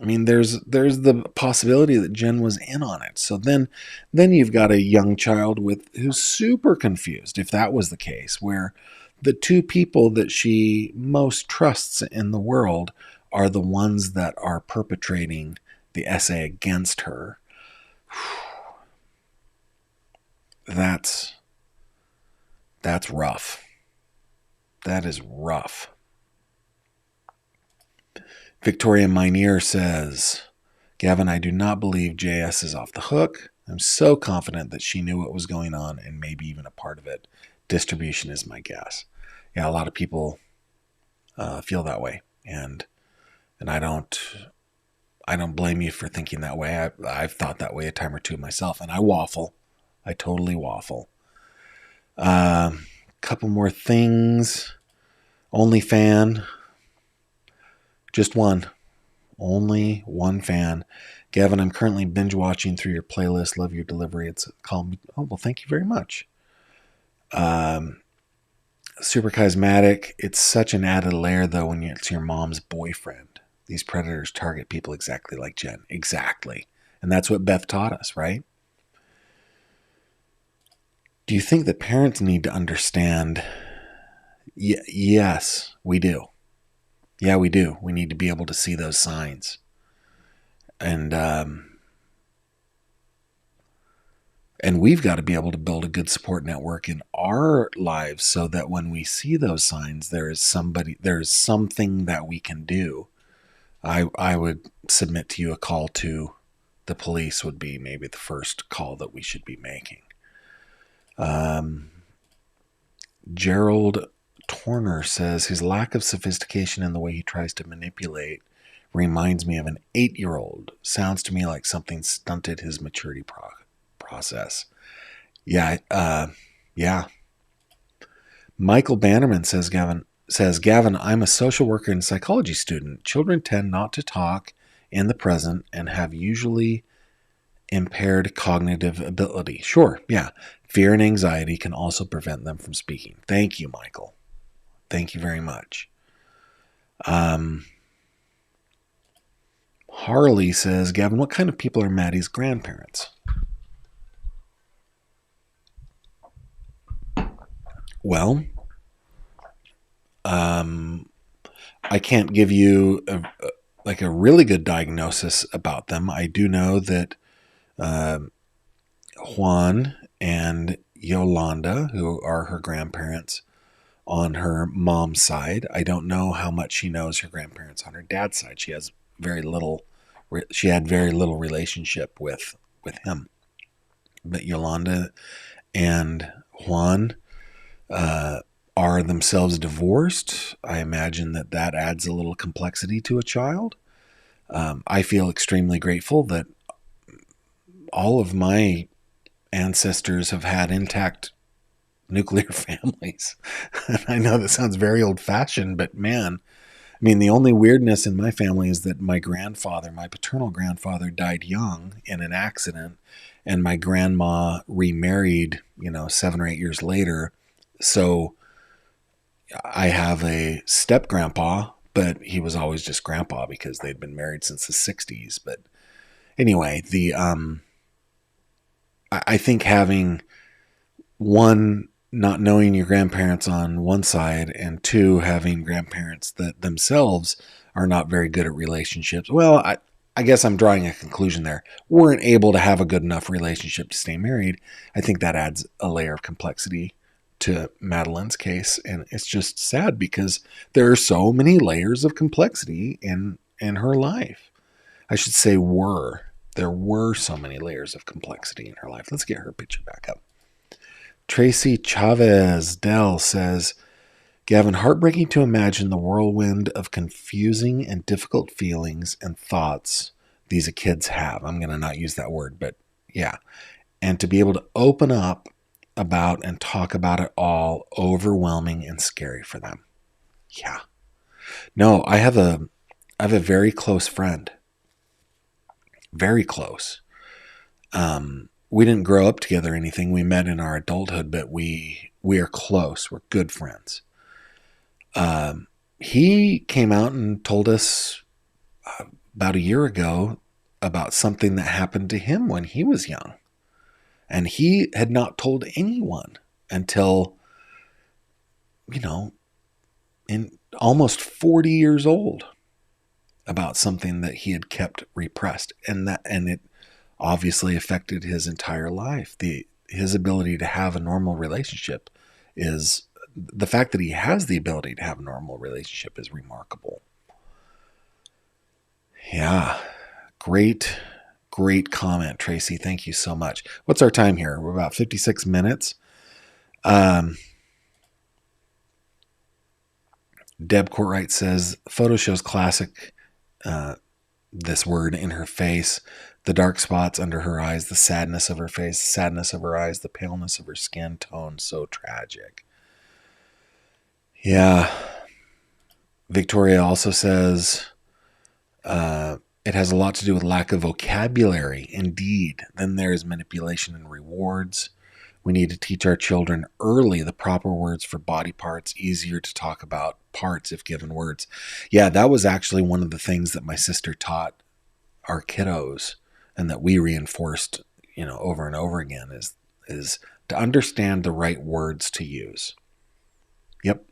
I mean, there's the possibility that Jen was in on it. So then you've got a young child who's super confused, if that was the case, where the two people that she most trusts in the world are the ones that are perpetrating the essay against her. That's rough. That is rough. Victoria Minear says, Gavin, I do not believe JS is off the hook. I'm so confident that she knew what was going on and maybe even a part of it. Distribution is my guess. Yeah, a lot of people feel that way, and I don't blame you for thinking that way. I've thought that way a time or two myself, and I waffle. I totally waffle. Couple more things. Only fan. Just one. Only one fan. Gavin, I'm currently binge watching through your playlist. Love your delivery. It's called me. Oh, well, thank you very much. Super charismatic. It's such an added layer, though, when it's your mom's boyfriend. These predators target people exactly like Jen. Exactly. And that's what Beth taught us, right? Do you think that parents need to understand? Yes, we do. Yeah, we do. We need to be able to see those signs. And we've got to be able to build a good support network in our lives so that when we see those signs, there's something that we can do. I would submit to you a call to the police would be maybe the first call that we should be making. Gerald Torner says his lack of sophistication in the way he tries to manipulate reminds me of an 8-year-old. Sounds to me like something stunted his maturity process. Yeah. Michael Bannerman says, Gavin, I'm a social worker and psychology student. Children tend not to talk in the present and have usually impaired cognitive ability. Sure, yeah. Fear and anxiety can also prevent them from speaking. Thank you, Michael. Thank you very much. Harley says, Gavin, what kind of people are Maddie's grandparents? Well, I can't give you a really good diagnosis about them. I do know that Juan and Yolanda, who are her grandparents on her mom's side. I don't know how much she knows her grandparents on her dad's side. She had very little relationship with him. But Yolanda and Juan are themselves divorced. I imagine that adds a little complexity to a child. I feel extremely grateful that all of my ancestors have had intact nuclear families. I know that sounds very old-fashioned, but man, I mean, the only weirdness in my family is that my paternal grandfather died young in an accident, and my grandma remarried, 7 or 8 years later. So I have a step-grandpa, but he was always just grandpa because they'd been married since the 60s. But anyway, I think having one, not knowing your grandparents on one side, and two, having grandparents that themselves are not very good at relationships. Well, I guess I'm drawing a conclusion there. Weren't able to have a good enough relationship to stay married. I think that adds a layer of complexity to Madeline's case. And it's just sad because there are so many layers of complexity in her life. I should say there were so many layers of complexity in her life. Let's get her picture back up. Tracy Chavez Dell says, Gavin, heartbreaking to imagine the whirlwind of confusing and difficult feelings and thoughts these kids have. I'm going to not use that word, but yeah. And to be able to open up about and talk about it all, overwhelming and scary for them. Yeah. No, I have a very close friend. Very close. We didn't grow up together or anything. We met in our adulthood, but we are close. We're good friends. He came out and told us about a year ago about something that happened to him when he was young. And he had not told anyone until, in almost 40 years old, about something that he had kept repressed. And it obviously affected his entire life. His ability to have a normal relationship is, the fact that he has the ability to have a normal relationship is remarkable. Yeah. Great comment, Tracy. Thank you so much. What's our time here? We're about 56 minutes. Deb Courtwright says, photo shows classic, this word in her face, the dark spots under her eyes, the sadness of her face, the sadness of her eyes, the paleness of her skin tone, so tragic. Yeah. Victoria also says, it has a lot to do with lack of vocabulary. Indeed. Then there is manipulation and rewards. We need to teach our children early the proper words for body parts, easier to talk about parts if given words. Yeah, that was actually one of the things that my sister taught our kiddos and that we reinforced, over and over again is to understand the right words to use. Yep.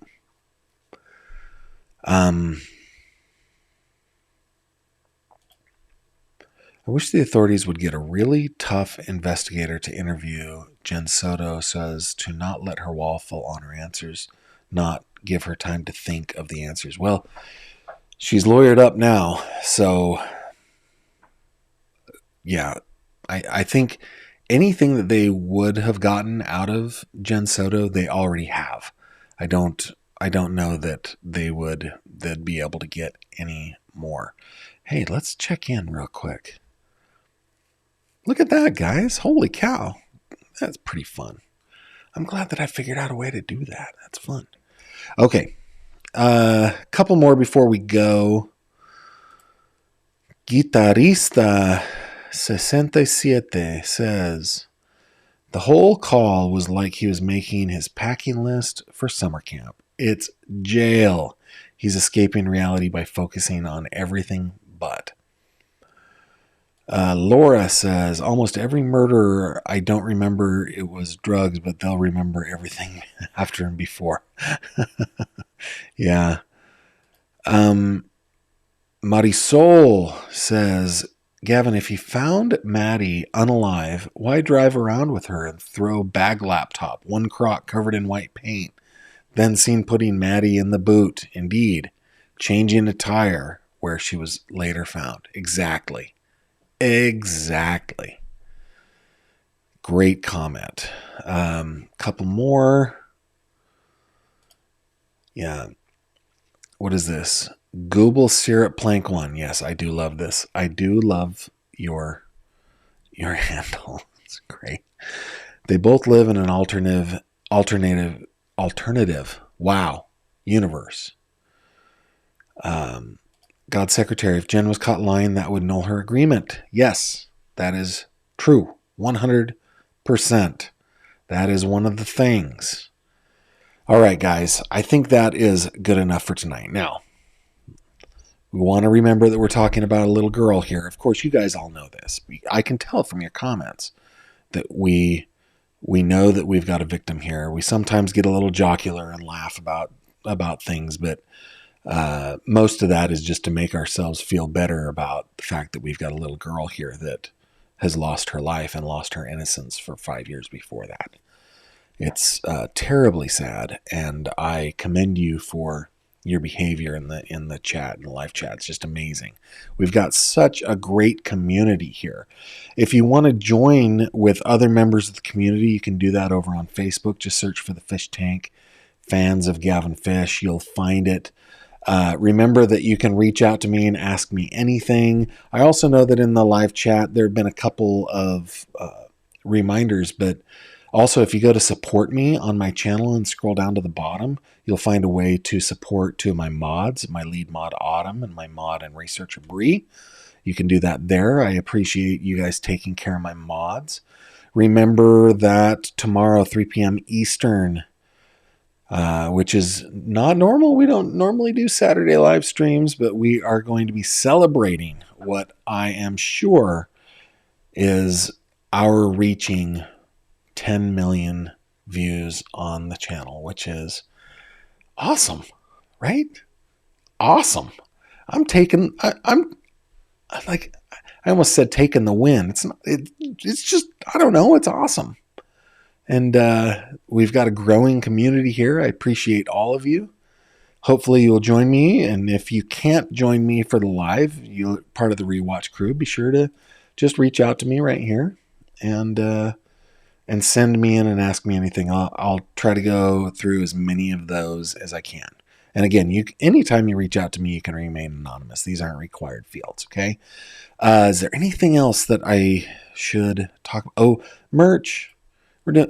I wish the authorities would get a really tough investigator to interview Jen Soto so as to not let her waffle on her answers, not give her time to think of the answers. Well, she's lawyered up now, so yeah, I think anything that they would have gotten out of Jen Soto, they already have. I don't know that they'd be able to get any more. Hey, let's check in real quick. Look at that, guys. Holy cow. That's pretty fun. I'm glad that I figured out a way to do that. That's fun. Okay. Couple more before we go. Guitarista 67 says, the whole call was like he was making his packing list for summer camp. It's jail. He's escaping reality by focusing on everything but. Laura says, almost every murderer, I don't remember it was drugs, but they'll remember everything after and before. Yeah. Marisol says, Gavin, if you found Maddie unalive, why drive around with her and throw bag laptop, one crock covered in white paint, then seen putting Maddie in the boot? Indeed. Changing a tire where she was later found. Exactly. Great comment. Couple more. Yeah. What is this? Google Syrup Plank One. Yes, I do love this. I do love your handle. It's great. They both live in an alternative wow universe. God's secretary, if Jen was caught lying, that would null her agreement. Yes, that is true. 100%. That is one of the things. All right, guys. I think that is good enough for tonight. Now, we want to remember that we're talking about a little girl here. Of course, you guys all know this. I can tell from your comments that we know that we've got a victim here. We sometimes get a little jocular and laugh about things, but most of that is just to make ourselves feel better about the fact that we've got a little girl here that has lost her life and lost her innocence for 5 years before that. It's terribly sad, and I commend you for your behavior in the chat, in the live chat. It's just amazing. We've got such a great community here. If you want to join with other members of the community, you can do that over on Facebook. Just search for the Fish Tank Fans of Gavin Fish. You'll find it. Remember that you can reach out to me and ask me anything. I also know that in the live chat, there have been a couple of reminders, but also if you go to support me on my channel and scroll down to the bottom, you'll find a way to support two of my mods, my lead mod Autumn and my mod and researcher Bree. You can do that there. I appreciate you guys taking care of my mods. Remember that tomorrow, 3 p.m. Eastern, which is not normal. We don't normally do Saturday live streams, but we are going to be celebrating what I am sure is our reaching 10 million views on the channel, which is awesome, right? Awesome. I'm like, I almost said taking the win. It's not, it's just, I don't know. It's awesome. And we've got a growing community here. I appreciate all of you. Hopefully you'll join me. And if you can't join me for the live, you're part of the Rewatch crew, be sure to just reach out to me right here and send me in and ask me anything. I'll try to go through as many of those as I can. And again, anytime you reach out to me, you can remain anonymous. These aren't required fields, okay? Is there anything else that I should talk about? Oh, merch.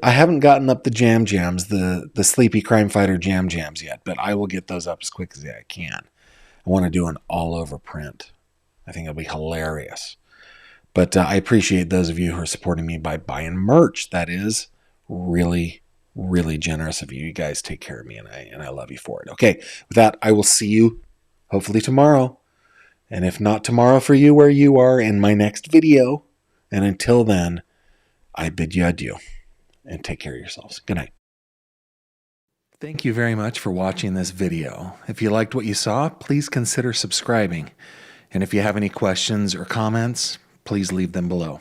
I haven't gotten up the jams, the Sleepy Crime Fighter jams yet, but I will get those up as quick as I can. I want to do an all-over print. I think it'll be hilarious. But I appreciate those of you who are supporting me by buying merch. That is really, really generous of you. You guys take care of me, and I love you for it. Okay, with that, I will see you hopefully tomorrow. And if not tomorrow for you where you are, in my next video. And until then, I bid you adieu. And take care of yourselves. Good night. Thank you very much for watching this video. If you liked what you saw, please consider subscribing. And if you have any questions or comments, please leave them below.